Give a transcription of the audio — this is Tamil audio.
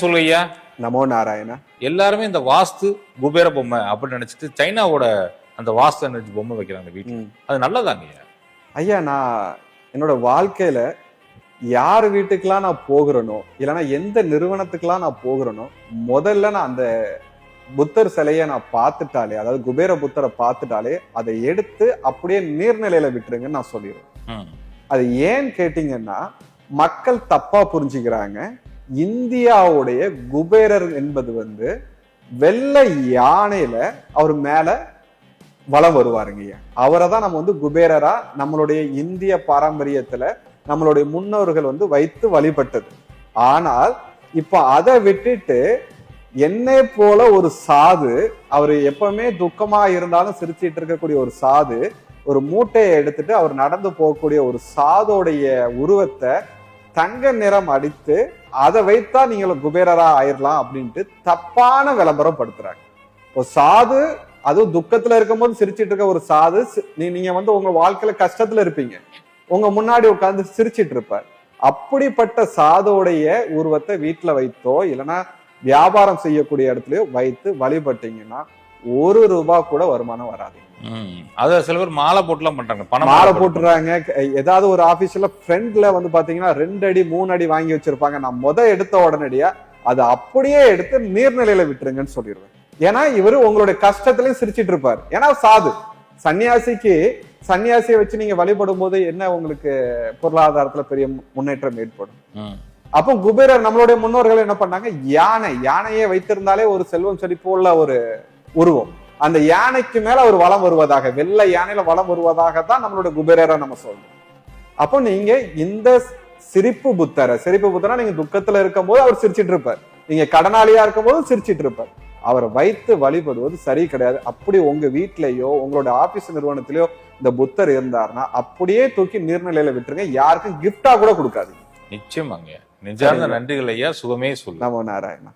சொல்லுங்கய்யா. நமோ நாராயணா. எல்லாருமே இந்த வாஸ்து குபேர பொம்மை அப்படின்னு நினைச்சிட்டு சைனாவோட அந்த வாஸ்து எனர்ஜி பொம்மை வைக்கிறாங்க வீட்டுல. அது நல்லதாங்கய்யா? ஐயா, நான் என்னோட வாழ்க்கையில யார் வீட்டுக்கெல்லாம் நான் போகிறேனோ, இல்லைன்னா எந்த நிறுவனத்துக்கெல்லாம் நான் போகிறேனோ, முதல்ல நான் அந்த புத்தர் சிலையை நான் பார்த்துட்டாலே, அதாவது குபேர புத்தரை பார்த்துட்டாலே அதை எடுத்து அப்படியே நீர்நிலையில விட்டுருங்கன்னு நான் சொல்லிடுவேன். அது ஏன் கேட்டீங்கன்னா, மக்கள் தப்பா புரிஞ்சுக்கிறாங்க. இந்தியாவுடைய குபேரர் என்பது வெள்ளை யானையில அவர் மேல வலம் வருவாருங்க. அவரை தான் நம்ம குபேரரா நம்மளுடைய இந்திய பாரம்பரியத்துல நம்மளுடைய முன்னோர்கள் வைத்து வழிபட்டது. ஆனால் இப்ப அதை விட்டுட்டு என்னை போல ஒரு சாது, அவர் எப்பவுமே துக்கமா இருந்தாலும் சிரிச்சிட்டு இருக்கக்கூடிய ஒரு சாது, ஒரு மூட்டையை எடுத்துட்டு அவர் நடந்து போகக்கூடிய ஒரு சாதோடைய உருவத்தை தங்க நிறம் அடித்து அதை வைத்தா நீங்க குபேரரா ஆயிரலாம் அப்படின்ட்டு தப்பான விளம்பரம் படுத்துறாங்க. ஒரு சாது, அதுவும் துக்கத்துல இருக்கும் போது சிரிச்சிட்டு இருக்க ஒரு சாது, நீங்க உங்க வாழ்க்கையில கஷ்டத்துல இருப்பீங்க, உங்க முன்னாடி உட்கார்ந்து சிரிச்சிட்டு இருப்பார். அப்படிப்பட்ட சாதோடைய உருவத்தை வீட்டுல வைத்தோ இல்லைன்னா வியாபாரம் செய்யக்கூடிய இடத்துலயோ வைத்து வழிபட்டீங்கன்னா ₹1 கூட வருமானம் வராது. அத சில பேர் மாலை போட்டுலாம் பண்றாங்க, மாலை போட்டுறாங்க. ஏதாவது ஒரு ஆபீஸ்ல ஃப்ரெண்ட்ல பாத்தீங்கன்னா 2 அடி 3 அடி வாங்கி வச்சிருப்பாங்க. நான் எடுத்த உடனடியா அதை அப்படியே எடுத்து நீர்நிலையில விட்டுருங்கன்னு சொல்லிடுவேன். ஏன்னா இவரு உங்களுடைய கஷ்டத்திலையும் சிரிச்சிட்டு இருப்பாரு. ஏன்னா சாது, சன்னியாசியை வச்சு நீங்க வழிபடும் போது என்ன உங்களுக்கு பொருளாதாரத்துல பெரிய முன்னேற்றம் ஏற்படும். அப்போ குபேரர் நம்மளுடைய முன்னோர்கள் என்ன பண்ணாங்க, யானையே வைத்திருந்தாலே ஒரு செல்வம் செழிப்புள்ள ஒரு உருவம். அந்த யானைக்கு மேல அவர் வலம் வருவதாக, வெள்ளை யானையில வலம் வருவதாக தான் நம்மளுடைய குபேரரை நம்ம சொல்றோம். அப்போ நீங்க இந்த சிரிப்பு புத்தரை நீங்க துக்கத்துல இருக்கும் போது அவர் சிரிச்சிட்டு இருப்பார், நீங்க கடனாளியா இருக்கும் போது சிரிச்சிட்டு இருப்பார். அவரை வைத்து வழிபடுவது சரி கிடையாது. அப்படி உங்க வீட்லயோ உங்களோட ஆபீஸ் நிறுவனத்திலயோ இந்த புத்தர் இருந்தாருன்னா அப்படியே தூக்கி நீர்நிலையில விட்டுருங்க. யாருக்கும் கிஃப்டா கூட கொடுக்காது. நிச்சயமாங்க. நிஜார்ந்த நன்றிகள் ஐயா. சுகமே சொல்லு. நமோ நாராயணா.